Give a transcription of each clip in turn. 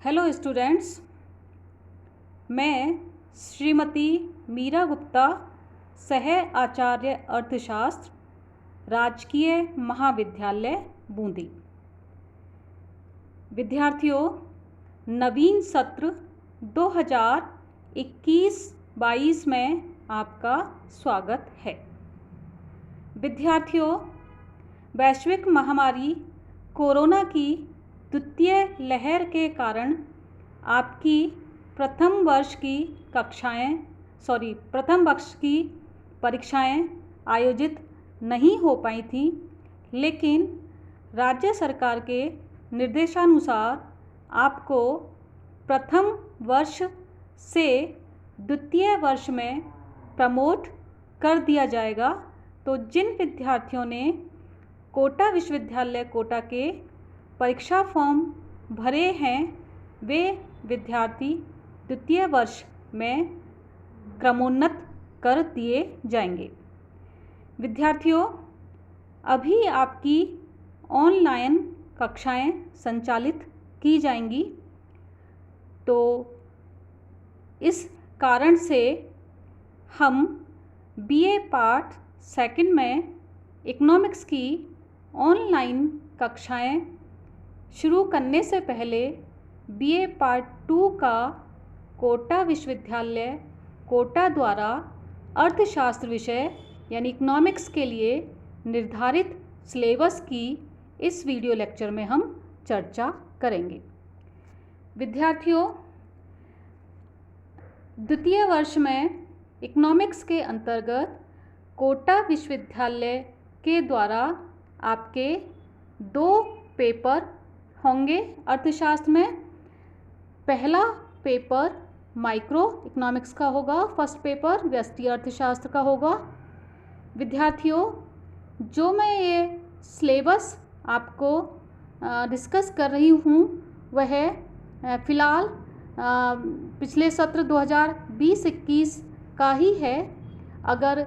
Hello students, मैं श्रीमती मीरा गुप्ता, सह आचार्य अर्थशास्त्र, राजकीय महाविद्यालय बूंदी। विद्यार्थियों, नवीन सत्र 2021-22 में आपका स्वागत है। विद्यार्थियों, वैश्विक महामारी कोरोना की द्वितीय लहर के कारण आपकी प्रथम वर्ष की परीक्षाएं आयोजित नहीं हो पाई थी, लेकिन राज्य सरकार के निर्देशानुसार आपको प्रथम वर्ष से द्वितीय वर्ष में प्रमोट कर दिया जाएगा। तो जिन विद्यार्थियों ने कोटा विश्वविद्यालय कोटा के परीक्षा फॉर्म भरे हैं, वे विद्यार्थी द्वितीय वर्ष में क्रमोन्नत कर दिए जाएंगे। विद्यार्थियों, अभी आपकी ऑनलाइन कक्षाएं संचालित की जाएंगी, तो इस कारण से हम बीए पार्ट सेकंड में इकोनॉमिक्स की ऑनलाइन कक्षाएं शुरू करने से पहले बीए पार्ट 2 का कोटा विश्वविद्यालय कोटा द्वारा अर्थशास्त्र विषय यानी इकोनॉमिक्स के लिए निर्धारित सिलेबस की इस वीडियो लेक्चर में हम चर्चा करेंगे। विद्यार्थियों, द्वितीय वर्ष में इकोनॉमिक्स के अंतर्गत कोटा विश्वविद्यालय के द्वारा आपके 2 पेपर होंगे अर्थशास्त्र में। पहला पेपर माइक्रो इकोनॉमिक्स का होगा, फर्स्ट पेपर व्यष्टि अर्थशास्त्र का होगा। विद्यार्थियों, जो मैं ये सिलेबस आपको डिस्कस कर रही हूँ वह फ़िलहाल पिछले सत्र 2020-21 का ही है। अगर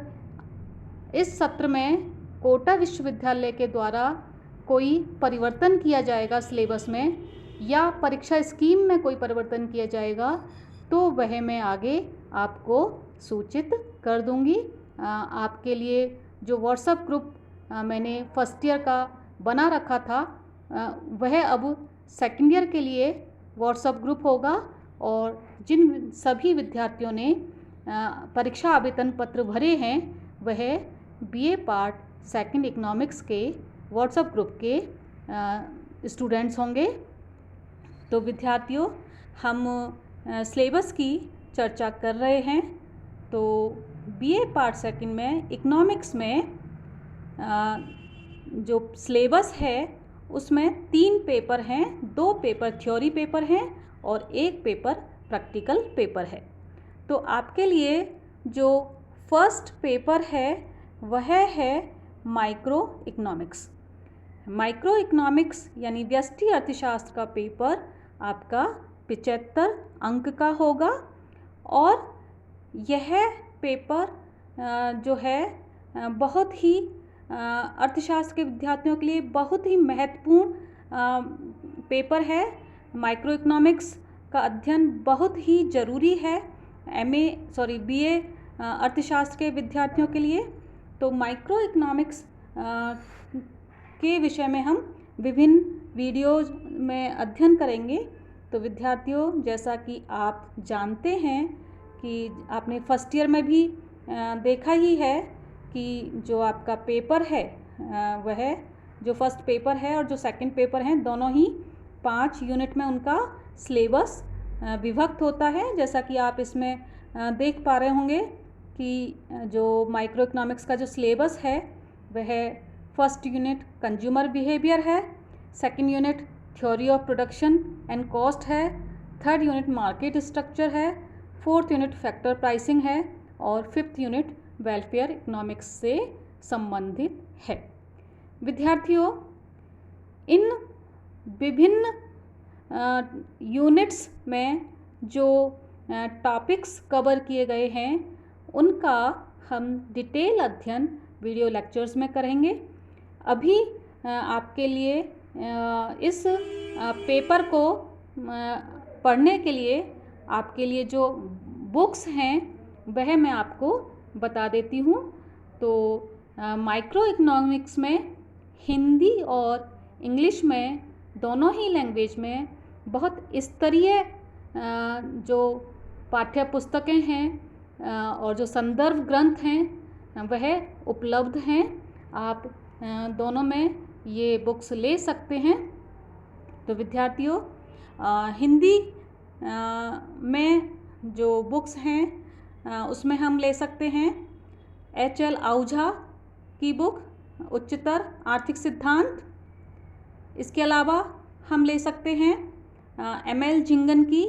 इस सत्र में कोटा विश्वविद्यालय के द्वारा कोई परिवर्तन किया जाएगा सिलेबस में, या परीक्षा स्कीम में कोई परिवर्तन किया जाएगा, तो वह मैं आगे आपको सूचित कर दूंगी। आपके लिए जो व्हाट्सएप ग्रुप मैंने फर्स्ट ईयर का बना रखा था, वह अब सेकंड ईयर के लिए व्हाट्सएप ग्रुप होगा, और जिन सभी विद्यार्थियों ने परीक्षा आवेदन पत्र भरे हैं वह बीए पार्ट सेकंड इकोनॉमिक्स के व्हाट्सएप ग्रुप के स्टूडेंट्स होंगे। तो विद्यार्थियों, हम सिलेबस की चर्चा कर रहे हैं। तो बीए पार्ट सेकंड में इकोनॉमिक्स में जो सिलेबस है उसमें 3 पेपर हैं, 2 पेपर थ्योरी पेपर हैं और 1 पेपर प्रैक्टिकल पेपर है। तो आपके लिए जो फर्स्ट पेपर है वह है माइक्रो इकोनॉमिक्स। माइक्रो इकोनॉमिक्स यानी व्यष्टि अर्थशास्त्र का पेपर आपका 75 अंक का होगा, और यह पेपर जो है बहुत ही अर्थशास्त्र के विद्यार्थियों के लिए बहुत ही महत्वपूर्ण पेपर है। माइक्रो इकोनॉमिक्स का अध्ययन बहुत ही ज़रूरी है बीए अर्थशास्त्र के विद्यार्थियों के लिए। तो माइक्रो इकोनॉमिक्स के विषय में हम विभिन्न वीडियोज में अध्ययन करेंगे। तो विद्यार्थियों, जैसा कि आप जानते हैं कि आपने फर्स्ट ईयर में भी देखा ही है कि जो आपका पेपर है वह जो फर्स्ट पेपर है और जो सेकंड पेपर हैं, दोनों ही 5 यूनिट में उनका सिलेबस विभक्त होता है। जैसा कि आप इसमें देख पा रहे होंगे कि जो माइक्रो इकोनॉमिक्स का जो सिलेबस है वह फर्स्ट यूनिट कंज्यूमर बिहेवियर है, second unit theory of production and cost है, थर्ड यूनिट मार्केट स्ट्रक्चर है, फोर्थ यूनिट फैक्टर प्राइसिंग है, और फिफ्थ यूनिट वेलफेयर इकोनॉमिक्स से संबंधित है। विद्यार्थियों, इन विभिन्न यूनिट्स में जो टॉपिक्स कवर किए गए हैं उनका हम डिटेल अध्ययन वीडियो लेक्चर्स में करेंगे। अभी आपके लिए इस पेपर को पढ़ने के लिए आपके लिए जो बुक्स हैं वह मैं आपको बता देती हूँ। तो माइक्रो इकोनॉमिक्स में हिंदी और इंग्लिश में दोनों ही लैंग्वेज में बहुत स्तरीय जो पाठ्य पुस्तकें हैं और जो संदर्भ ग्रंथ हैं वह उपलब्ध हैं। आप दोनों में ये बुक्स ले सकते हैं। तो विद्यार्थियों, हिंदी में जो बुक्स हैं उसमें हम ले सकते हैं H.L. आहूजा की बुक उच्चतर आर्थिक सिद्धांत। इसके अलावा हम ले सकते हैं M.L. झिंगन की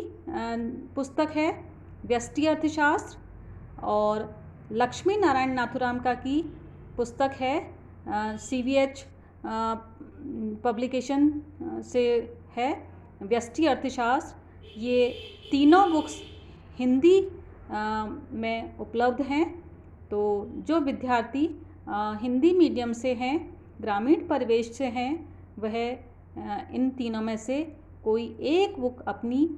पुस्तक है व्यष्टि अर्थशास्त्र, और लक्ष्मी नारायण नाथुराम का की पुस्तक है CVH पब्लिकेशन से है व्यष्टि अर्थशास्त्र। ये तीनों बुक्स हिंदी में उपलब्ध हैं। तो जो विद्यार्थी हिंदी मीडियम से हैं, ग्रामीण परिवेश से हैं, वह इन तीनों में से कोई एक बुक अपनी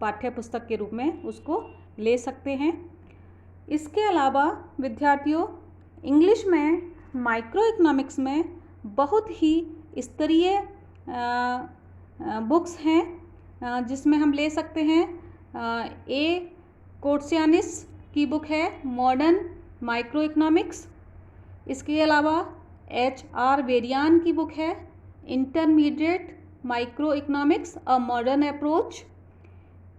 पाठ्य पुस्तक के रूप में उसको ले सकते हैं। इसके अलावा विद्यार्थियों, इंग्लिश में माइक्रो इकोनॉमिक्स में बहुत ही स्तरीय बुक्स हैं जिसमें हम ले सकते हैं A. कोर्सियानिस की बुक है मॉडर्न माइक्रो इकोनॉमिक्स। इसके अलावा H.R. वेरियान की बुक है intermediate microeconomics a modern approach.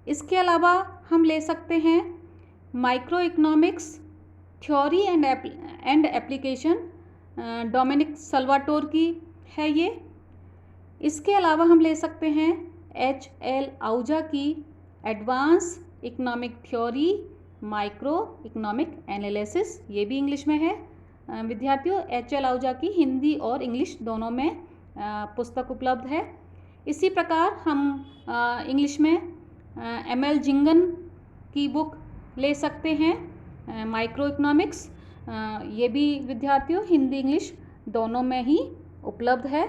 इसके अलावा हम ले सकते हैं microeconomics theory and application Dominick Salvatore की है ये। इसके अलावा हम ले सकते हैं H.L. आहूजा की advance economic theory micro economic analysis, ये भी इंग्लिश में है। विद्यार्थियों, H.L. आहूजा की हिंदी और इंग्लिश दोनों में पुस्तक उपलब्ध है। इसी प्रकार हम इंग्लिश में M.L. झिंगन की बुक ले सकते हैं माइक्रो इकोनॉमिक्स। ये भी विद्यार्थियों हिंदी इंग्लिश दोनों में ही उपलब्ध है।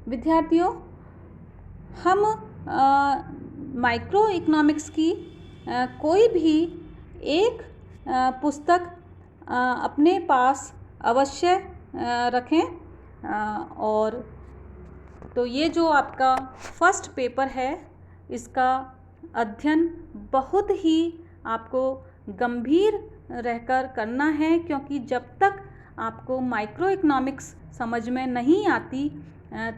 विद्यार्थियों, हम माइक्रो इकोनॉमिक्स की कोई भी एक पुस्तक अपने पास अवश्य रखें। और तो ये जो आपका फर्स्ट पेपर है, इसका अध्ययन बहुत ही आपको गंभीर रहकर करना है, क्योंकि जब तक आपको माइक्रो इकोनॉमिक्स समझ में नहीं आती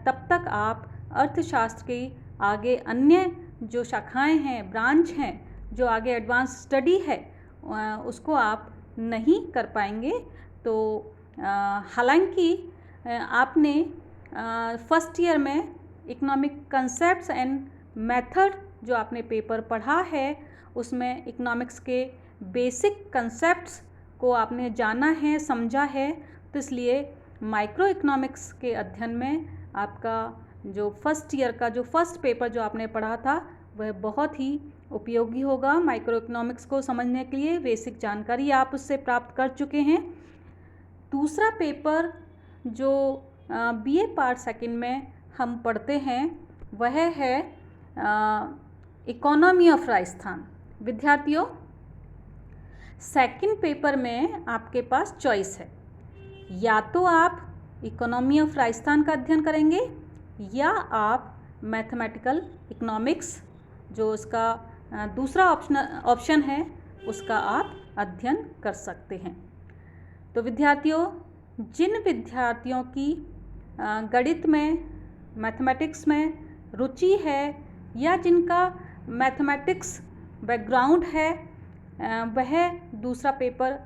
तब तक आप अर्थशास्त्र की आगे अन्य जो शाखाएं हैं, ब्रांच हैं, जो आगे एडवांस स्टडी है उसको आप नहीं कर पाएंगे। तो हालांकि आपने फर्स्ट ईयर में इकोनॉमिक कंसेप्ट्स एंड मेथड जो आपने पेपर पढ़ा है, उसमें इकोनॉमिक्स के बेसिक कंसेप्ट्स को आपने जाना है, समझा है। तो इसलिए माइक्रो इकोनॉमिक्स के अध्ययन में आपका जो फर्स्ट ईयर का जो फर्स्ट पेपर जो आपने पढ़ा था वह बहुत ही उपयोगी होगा। माइक्रो इकोनॉमिक्स को समझने के लिए बेसिक जानकारी आप उससे प्राप्त कर चुके हैं। दूसरा पेपर जो BA पार्ट सेकंड में हम पढ़ते हैं वह है इकोनॉमी ऑफ राजस्थान। विद्यार्थियों, सेकंड पेपर में आपके पास चॉइस है, या तो आप इकोनॉमी ऑफ राजस्थान का अध्ययन करेंगे या आप मैथमेटिकल इकोनॉमिक्स जो उसका दूसरा ऑप्शन है उसका आप अध्ययन कर सकते हैं। तो विद्यार्थियों, जिन विद्यार्थियों की गणित में, मैथमेटिक्स में रुचि है या जिनका मैथमेटिक्स बैकग्राउंड है, वह दूसरा पेपर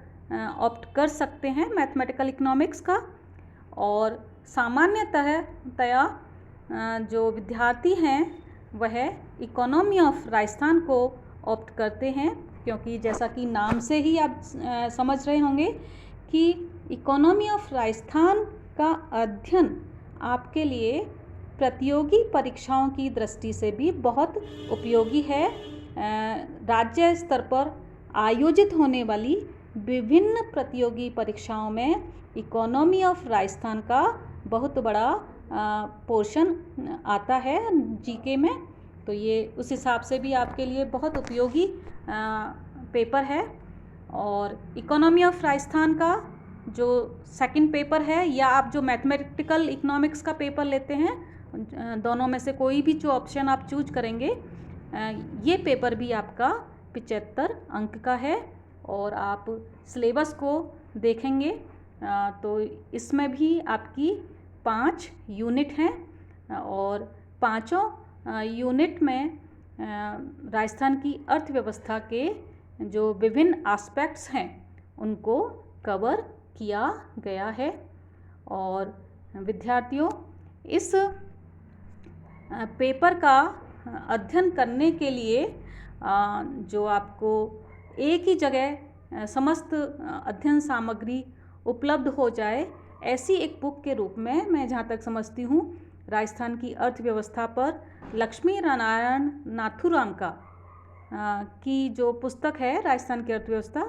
ऑप्ट कर सकते हैं मैथमेटिकल इकोनॉमिक्स का। और सामान्यतया जो विद्यार्थी हैं वह इकोनॉमी ऑफ राजस्थान को ऑप्ट करते हैं, क्योंकि जैसा कि नाम से ही आप समझ रहे होंगे कि इकोनॉमी ऑफ राजस्थान का अध्ययन आपके लिए प्रतियोगी परीक्षाओं की दृष्टि से भी बहुत उपयोगी है। राज्य स्तर पर आयोजित होने वाली विभिन्न प्रतियोगी परीक्षाओं में इकोनॉमी ऑफ राजस्थान का बहुत बड़ा पोर्शन आता है जीके में। तो ये उस हिसाब से भी आपके लिए बहुत उपयोगी पेपर है। और इकोनॉमी ऑफ राजस्थान का जो सेकंड पेपर है, या आप जो मैथमेटिकल इकोनॉमिक्स का पेपर लेते हैं, दोनों में से कोई भी जो ऑप्शन आप चूज करेंगे, ये पेपर भी आपका 75 अंक का है। और आप सिलेबस को देखेंगे तो इसमें भी आपकी 5 यूनिट हैं और पाँचों यूनिट में राजस्थान की अर्थव्यवस्था के जो विभिन्न एस्पेक्ट्स हैं उनको कवर किया गया है। और विद्यार्थियों, इस पेपर का अध्ययन करने के लिए जो आपको एक ही जगह समस्त अध्ययन सामग्री उपलब्ध हो जाए, ऐसी एक बुक के रूप में मैं जहाँ तक समझती हूँ, राजस्थान की अर्थव्यवस्था पर लक्ष्मी नारायण नाथुराम का की जो पुस्तक है राजस्थान की अर्थव्यवस्था,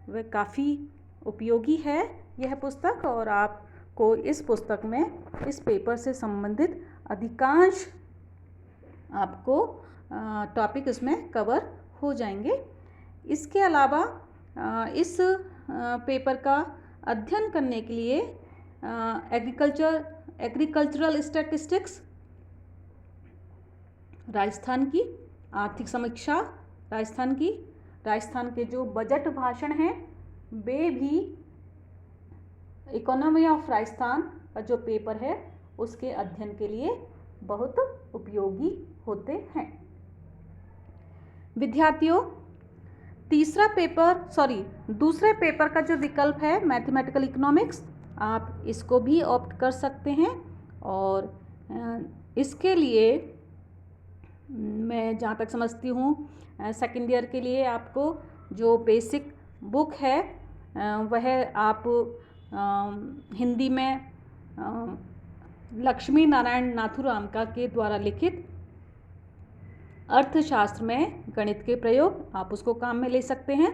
वह काफ़ी उपयोगी है यह पुस्तक। और आपको इस पुस्तक में इस पेपर से संबंधित अधिकांश आपको टॉपिक इसमें कवर हो जाएंगे। इसके अलावा इस पेपर का अध्ययन करने के लिए एग्रीकल्चरल स्टैटिस्टिक्स, राजस्थान की आर्थिक समीक्षा, राजस्थान के जो बजट भाषण हैं, वे भी इकोनॉमी ऑफ राजस्थान का जो पेपर है उसके अध्ययन के लिए बहुत उपयोगी होते हैं। विद्यार्थियों, दूसरे पेपर का जो विकल्प है मैथमेटिकल इकोनॉमिक्स, आप इसको भी ऑप्ट कर सकते हैं। और इसके लिए मैं जहाँ तक समझती हूँ, सेकेंड ईयर के लिए आपको जो बेसिक बुक है वह आप हिंदी में लक्ष्मी नारायण नाथुराम का के द्वारा लिखित अर्थशास्त्र में गणित के प्रयोग, आप उसको काम में ले सकते हैं।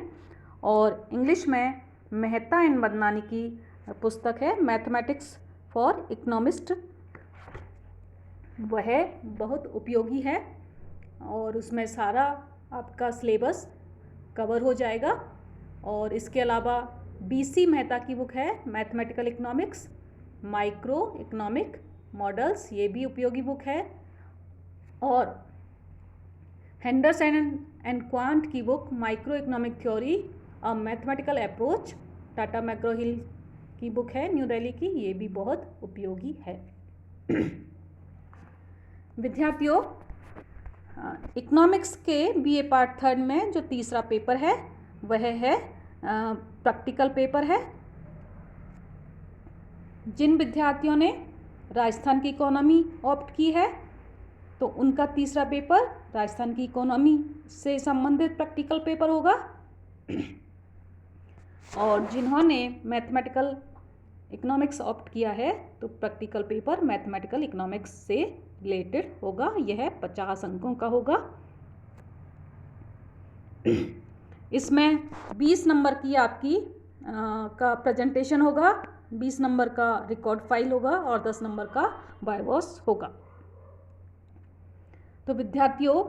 और इंग्लिश में मेहता एंड मदनानी की पुस्तक है मैथमेटिक्स फॉर इकोनॉमिस्ट, वह बहुत उपयोगी है और उसमें सारा आपका सिलेबस कवर हो जाएगा। और इसके अलावा BC मेहता की बुक है mathematical economics micro economic models, ये भी उपयोगी बुक है। और हेंडरसन एंड क्वांट की book micro economic theory a mathematical approach, Tata McGraw Hill की बुक है न्यू दिल्ली की, ये भी बहुत उपयोगी है। विद्यार्थियों, इकोनॉमिक्स के BA पार्ट 3 में जो तीसरा पेपर है वह है प्रैक्टिकल पेपर है। जिन विद्यार्थियों ने राजस्थान की इकोनॉमी ऑप्ट की है तो उनका तीसरा पेपर राजस्थान की इकोनॉमी से संबंधित प्रैक्टिकल पेपर होगा। और जिन्होंने मैथमेटिकल इकोनॉमिक्स ऑप्ट किया है तो प्रैक्टिकल पेपर मैथमेटिकल इकोनॉमिक्स से रिलेटेड होगा, यह 50 अंकों का होगा। इसमें 20 नंबर की आपकी का प्रेजेंटेशन होगा, 20 नंबर का रिकॉर्ड फाइल होगा और 10 नंबर का वाइवॉस होगा। तो विद्यार्थियों,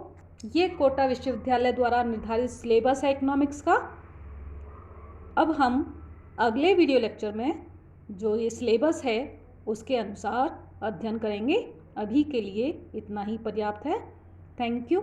ये कोटा विश्वविद्यालय द्वारा निर्धारित सिलेबस है इकोनॉमिक्स का। अब हम अगले वीडियो लेक्चर में जो ये सिलेबस है उसके अनुसार अध्ययन करेंगे। अभी के लिए इतना ही पर्याप्त है। Thank you.